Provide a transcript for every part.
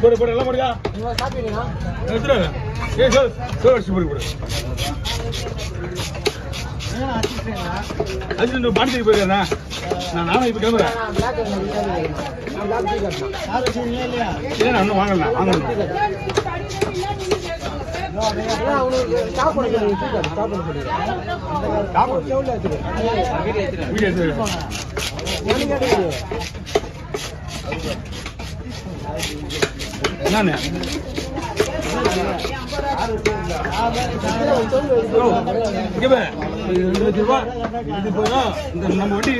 போடு போடு எல்லாம் போடுங்க. எடுத்துரு. ஏய் சொல் சொல் அடிச்சு போடு போடு. அது இந்த பாண்டிக்கு போயிருக்கேண்ணா. நானும் இப்போ கிளம்புறேன். இல்லை நான் இன்னும் வாங்கல வாங்கணும். என்னண்ணே நம்ம வண்டி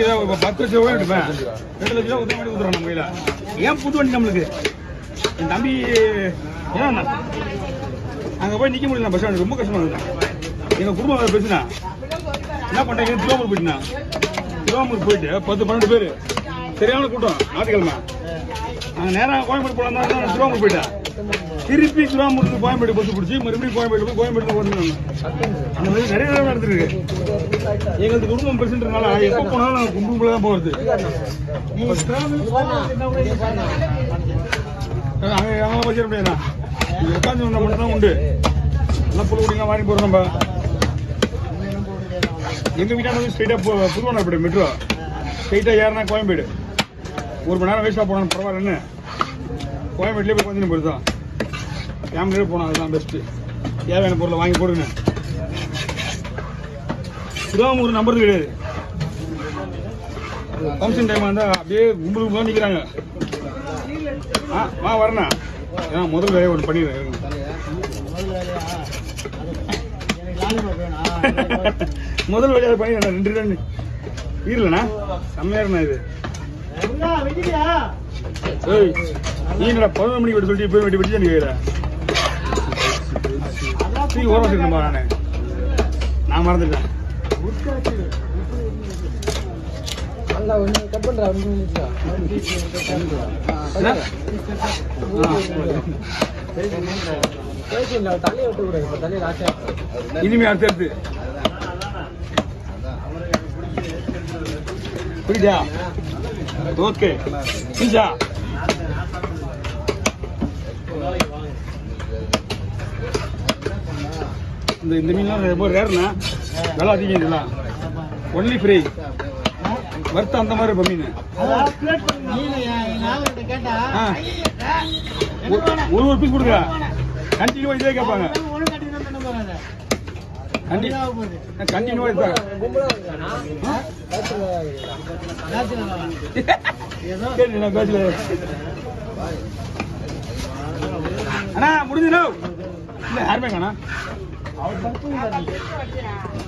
10 லட்சம் ரூபாய் எடுப்பேன். 2 லட்சம் ரூபாய் ஊத்துறோம் நம்ம கையில. ஏன் புது வண்டி நம்மளுக்கு? என் தம்பி ஏன்னா அங்கே போய் நிற்க முடியல. பஸ் ஸ்டாண்ட் ரொம்ப கஷ்டமா இருக்குண்ணா. எங்கள் குடும்பம் பேசுனா என்ன பண்ணுறாங்க? திருவாமூர் போயிட்டுண்ணா. திருவாமூர் போயிட்டு 10-12 பேர் சரியான கூட்டம். ஞாயிற்றுக்கிழமை நாங்கள் நேராக கோயம்பேடு போகலாம் தான் திருவாமூர் போயிட்டேன். திருப்பி திருவாமூருக்கு கோயம்பேடு பஸ் பிடிச்சி மறுபடியும் கோயம்பேடு போய் கோயம்பேடு போகணும். அந்த மாதிரி நிறைய நேரம் நடந்துருக்கு. எங்களுக்கு குடும்பம் பெருசுன்றதுனால எப்போ போனாலும் நாங்கள் கும்பலுக்குள்ள தான் போகிறது. அவங்க வச்சிட முடியாதுண்ணா. இங்கே உட்காந்து ஒன்றை மட்டும் தான் உண்டு. எல்லாம் புல் குடிங்க வாங்கி போகிறோம். நம்ம எங்கள் வீட்டான வந்து ஸ்ட்ரெயிட்டாக புதுவனப்பேட்டை மெட்ரோ ஸ்ட்ரெயிட்டாக ஏறினா கோயம்பேடு. 1 மணி நேரம் வேஸ்ட்டாக போனாலும் பரவாயில்லன்னு கோயம்பேட்டிலே போய் கொஞ்சம் போயிருந்தோம். ஃபேமிலியோட போனோம். அதுதான் பெஸ்ட்டு. தேவையான பொருளை வாங்கி போடுங்க. திருவாமூர் நம்புறது கிடையாது. ஃபங்க்ஷன் டைமாக இருந்தால் அப்படியே கும்பலுக்கு தான் நிற்கிறாங்க. வரண்ணா. ஏன்னா முதல் வேலையை ஒன்று பண்ணிடுறேன். முதல் வேலையை பண்ணிடுறேன். 2 ரன் ஈரலண்ணா. செம்மையா இருந்தா இது. நீ என்னடா 11 மணிக்கு வெட்டி சொல்லிட்டு போய் வெட்டி வெட்டி தான் கேட்குற. நீ ஓரம் வச்சுருந்தேன். நான் மறந்துட்டேன். இனிமே அடுத்து புரியுதா? ஓகே புரியுதா? இந்த மீன்லாம் ரொம்ப ரேர்ண்ணா. விலை அதிகம். இதெல்லாம் ஒன்லி ஃப்ரை வறுத்த அந்த மாதிரி இப்போ மீன். ஒரு பீஸ் கொடுங்க. கண்டினியூவா இதே கேட்பாங்க. கண்டினியூவா இருப்பாங்க. அண்ணா முடிஞ்சுண்ணா. இல்லை யாருமே காணா.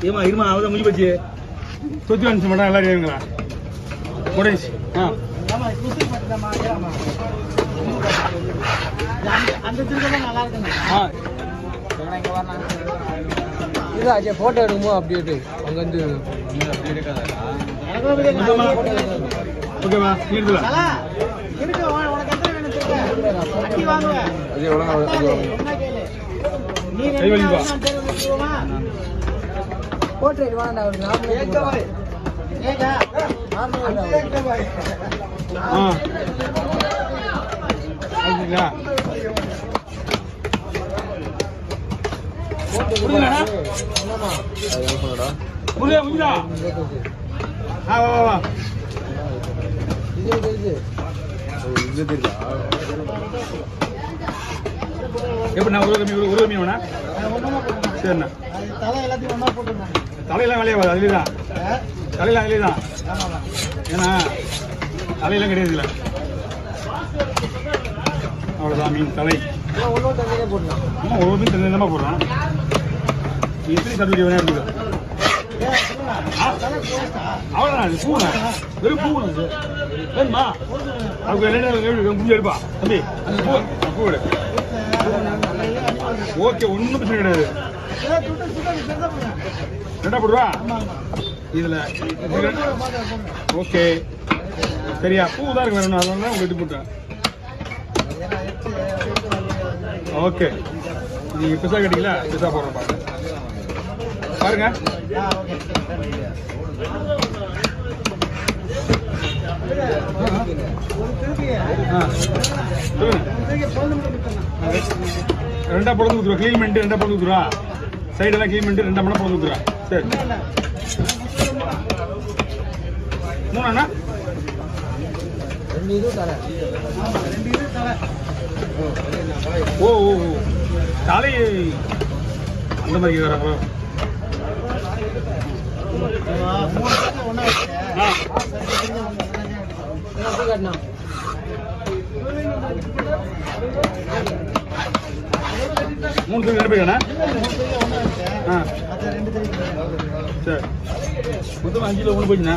ஏமா இருமா அவதான் முடிஞ்சு போச்சு. சொத்து அனுப்பிச்சு மட்டும் எல்லாரும் ஏறுங்களா முடிஞ்சு. போட்டோ எடுக்குமோ அப்படியே அங்க வந்து ஓகேவா? எப்படி நான் ஒரு மீன் வேணா? சரிண்ணா. தலையெல்லாம் விளையாடு. அதுலேதான் தலையெல்லாம் அதுலேதான். ஏன்னா தலையெல்லாம் கிடையாது இல்லை. அவ்வளோதான் மீன் தலை. ஆமாம் ஒரு மீன் தலை தான் போடுறோம். எத்தனை சர்டிஃபிகேட் வேணா இருக்குது. அவ்வளோதான் அது பூண்ணா. வெறும் பூண்ணா அது வேணுமா? அவங்க முடிஞ்சு எடுப்பா தம்பி. அந்த பூ எடு. ஓகே ஒன்றும் பிரச்சனை கிடையாது. ரெண்டா போடுவா இதில். ஓகே சரியா? பூ தான் இருக்கு வேணும். அதனால தான் வெட்டி போட்டேன். ஓகே நீங்கள் பிசா கேட்டீங்களா? பிசா போடுறோம் பாருங்க. ரெண்டா பொழுது ஊத்துருவா, க்ளீன் பண்ணிட்டு ரெண்டா பொழுது ஊத்துருவா, சைடெல்லாம் க்ளீன் பண்ணிட்டு 2 மணி பொழுது ஊத்துருவா. சரி 3 அண்ணா 2 இது தலை. ஓ ஓ ஓ தலை அந்த மாதிரி வர காட்டினா 3 தூக்கி 2 பேருண்ணா. சரி மொத்தம் 5 கிலோ 1 போயிடுண்ணா.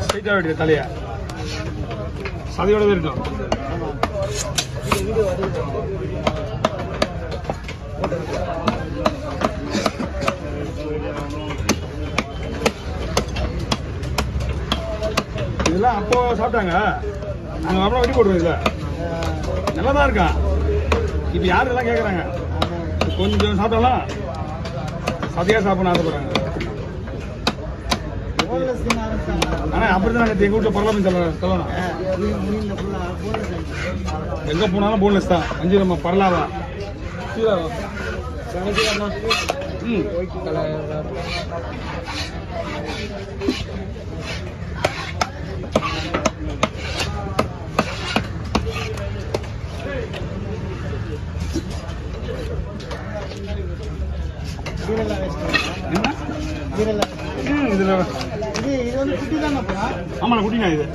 ஸ்ட்ரைட்டாக வெட்டுற தலையா சதையோட தான் இருக்கும். இதெல்லாம் அப்போ சாப்பிட்டாங்க, நாங்கள் அப்புறம் வெட்டி போட்டுருவோம். இதில் நல்லா தான் இருக்கான். இப்போ யார் இதெல்லாம் கேட்குறாங்க, கொஞ்சம் சாப்பிட்டாலும் சதையாக சாப்பிடணும் ஆசைப்படுறாங்க. ஆனால் அப்படி தான் எங்கள் வீட்டில் பரவாயில்ல சொல்லணும். எங்கே போனாலும் போன்லெஸ் தான். 5 நம்ம பரலாவா சீராவா. ஒயிட் கலர் இதில் ஆமாண்ணா குட்டிண்ணா. இது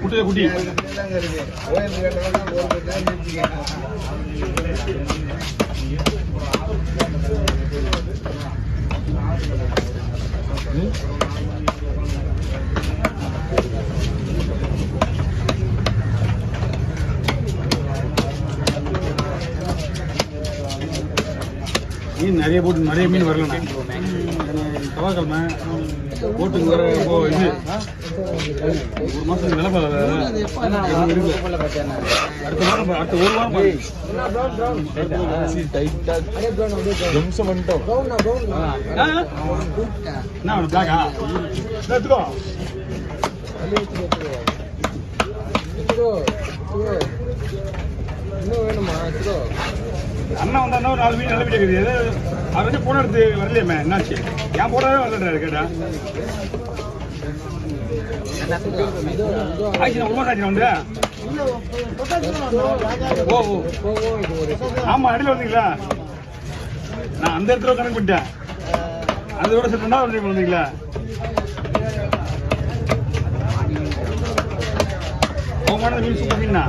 குட்டியா குட்டி மீன் நிறைய போட்டு நிறைய மீன் வரலண்ணா. செவ்வாய்க்கிழமை போட்டுக்கு வர இது 1 மாதத்துக்கு நிலப்பா இருக்கு. அடுத்த வாரம் அடுத்த 1 வாரம் என்ன பிளாக்கா எடுத்துக்கோ. இன்னும் வேணுமா? அண்ணா வந்தா ஒரு 4 மீன் நல்ல வீடு இருக்குது. அவர் வந்து போன எடுத்து வரலையம்மா, என்னாச்சு? ஏன் போடவே வரல கேட்டா ஆச்சுண்ணா 1 மாதம் ஆச்சுண்ணா வந்து. ஓ ஓ ஆமாம் இடையில வந்தீங்களா? நான் அந்த இடத்துல கணக்கு பண்ணிட்டேன். அதோட சரி 2வது வந்தீங்களா? அவங்க மீன் சூப்பர் மீன்னா